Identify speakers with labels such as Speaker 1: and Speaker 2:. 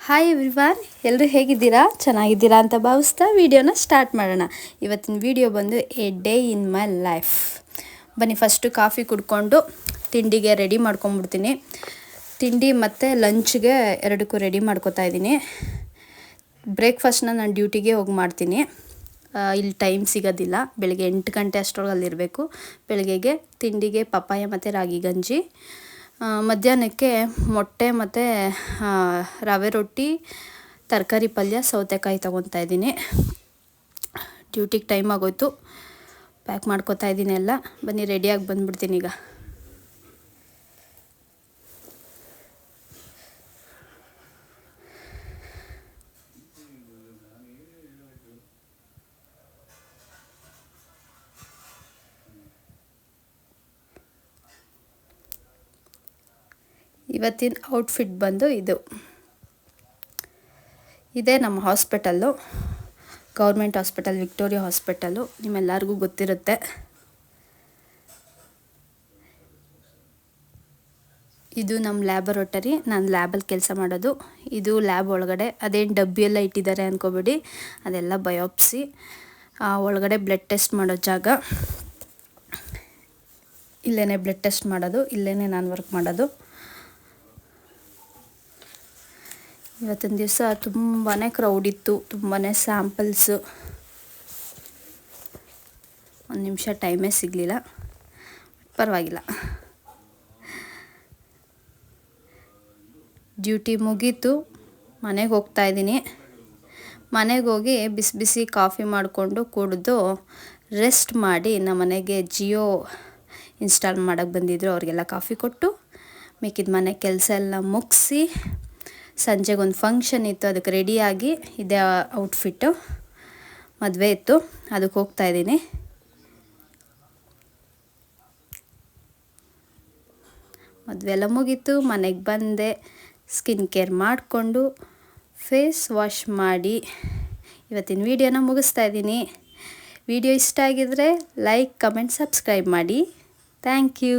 Speaker 1: Hi everyone, ಎಲ್ಲರೂ ಹೇಗಿದ್ದೀರಾ? ಚೆನ್ನಾಗಿದ್ದೀರಾ ಅಂತ ಭಾವಿಸ್ತಾ ವಿಡಿಯೋನ ಸ್ಟಾರ್ಟ್ ಮಾಡೋಣ. ಇವತ್ತಿನ ವಿಡಿಯೋ ಬಂದು A day in my life. ಬನ್ನಿ, ಫಸ್ಟು ಕಾಫಿ ಕುಡ್ಕೊಂಡು ತಿಂಡಿಗೆ ರೆಡಿ ಮಾಡ್ಕೊಂಬಿಡ್ತೀನಿ. ತಿಂಡಿ ಮತ್ತು ಲಂಚ್ಗೆ ಎರಡಕ್ಕೂ ರೆಡಿ ಮಾಡ್ಕೊತಾ ಇದ್ದೀನಿ. ಬ್ರೇಕ್ಫಾಸ್ಟ್ನ ನಾನು ಡ್ಯೂಟಿಗೆ ಹೋಗಿ ಮಾಡ್ತೀನಿ. ಇಲ್ಲಿ ಟೈಮ್ ಸಿಗೋದಿಲ್ಲ. ಬೆಳಗ್ಗೆ 8 ಗಂಟೆ ಅಷ್ಟರೊಳಗೆ ಅಲ್ಲಿರಬೇಕು. ಬೆಳಗ್ಗೆಗೆ ತಿಂಡಿಗೆ ಪಪ್ಪಾಯ ಮತ್ತು ರಾಗಿ ಗಂಜಿ, ಮಧ್ಯಾಹ್ನಕ್ಕೆ ಮೊಟ್ಟೆ ಮತ್ತು ರವೆ ರೊಟ್ಟಿ, ತರಕಾರಿ ಪಲ್ಯ, ಸೌತೆಕಾಯಿ ತೊಗೊತಾ ಇದ್ದೀನಿ. ಡ್ಯೂಟಿಗೆ ಟೈಮ್ ಆಗೋಯ್ತು. ಪ್ಯಾಕ್ ಮಾಡ್ಕೊತಾ ಇದ್ದೀನಿ ಎಲ್ಲ. ಬನ್ನಿ, ರೆಡಿಯಾಗಿ ಬಂದುಬಿಡ್ತೀನಿ ಈಗ. ಇವತ್ತಿನ ಔಟ್ಫಿಟ್ ಬಂದು ಇದೇ ನಮ್ಮ hospital, government hospital, Victoria hospital. ನಿಮ್ಮೆಲ್ಲರಿಗೂ ಗೊತ್ತಿರುತ್ತೆ. ಇದು ನಮ್ಮ ಲ್ಯಾಬೊರೇಟರಿ. ನಾನು ಲ್ಯಾಬಲ್ಲಿ ಕೆಲಸ ಮಾಡೋದು. ಇದು ಲ್ಯಾಬ್ ಒಳಗಡೆ ಅದೇನು ಡಬ್ಬಿಯೆಲ್ಲ ಇಟ್ಟಿದ್ದಾರೆ ಅಂದ್ಕೋಬೇಡಿ, ಅದೆಲ್ಲ ಬಯೋಪ್ಸಿ. ಒಳಗಡೆ ಬ್ಲಡ್ ಟೆಸ್ಟ್ ಮಾಡೋ ಜಾಗ. ಇಲ್ಲೇ ಬ್ಲಡ್ ಟೆಸ್ಟ್ ಮಾಡೋದು, ಇಲ್ಲೇ ನಾನು ವರ್ಕ್ ಮಾಡೋದು. ಇವತ್ತಿನ ದಿವಸ ತುಂಬಾ ಕ್ರೌಡ್ ಇತ್ತು, ತುಂಬಾ ಸ್ಯಾಂಪಲ್ಸು. ಒಂದು ನಿಮಿಷ ಟೈಮೇ ಸಿಗಲಿಲ್ಲ, ಪರವಾಗಿಲ್ಲ. ಡ್ಯೂಟಿ ಮುಗೀತು, ಮನೆಗೆ ಹೋಗ್ತಾ ಇದ್ದೀನಿ. ಮನೆಗೆ ಹೋಗಿ ಬಿಸಿ ಬಿಸಿ ಕಾಫಿ ಮಾಡಿಕೊಂಡು ಕುಡಿದು ರೆಸ್ಟ್ ಮಾಡಿ, ನಮ್ಮ ಮನೆಗೆ ಜಿಯೋ ಇನ್ಸ್ಟಾಲ್ ಮಾಡೋಕ್ಕೆ ಬಂದಿದ್ದರು, ಅವ್ರಿಗೆಲ್ಲ ಕಾಫಿ ಕೊಟ್ಟು ಮಿಕ್ಕಿದ ಮನೆ ಕೆಲಸ ಎಲ್ಲ ಮುಗಿಸಿ, ಸಂಜೆಗೆ ಒಂದು ಫಂಕ್ಷನ್ ಇತ್ತು, ಅದಕ್ಕೆ ರೆಡಿಯಾಗಿ ಇದೇ ಔಟ್ಫಿಟ್ಟು. ಮದುವೆ ಇತ್ತು, ಅದಕ್ಕೆ ಹೋಗ್ತಾ ಇದ್ದೀನಿ. ಮದುವೆ ಎಲ್ಲ ಮುಗೀತು, ಮನೆಗೆ ಬಂದೆ. ಸ್ಕಿನ್ ಕೇರ್ ಮಾಡಿಕೊಂಡು ಫೇಸ್ ವಾಶ್ ಮಾಡಿ ಇವತ್ತಿನ ವಿಡಿಯೋನ ಮುಗಿಸ್ತಾ ಇದ್ದೀನಿ. ವಿಡಿಯೋ ಇಷ್ಟ ಆಗಿದರೆ ಲೈಕ್, ಕಮೆಂಟ್, ಸಬ್ಸ್ಕ್ರೈಬ್ ಮಾಡಿ. Thank you.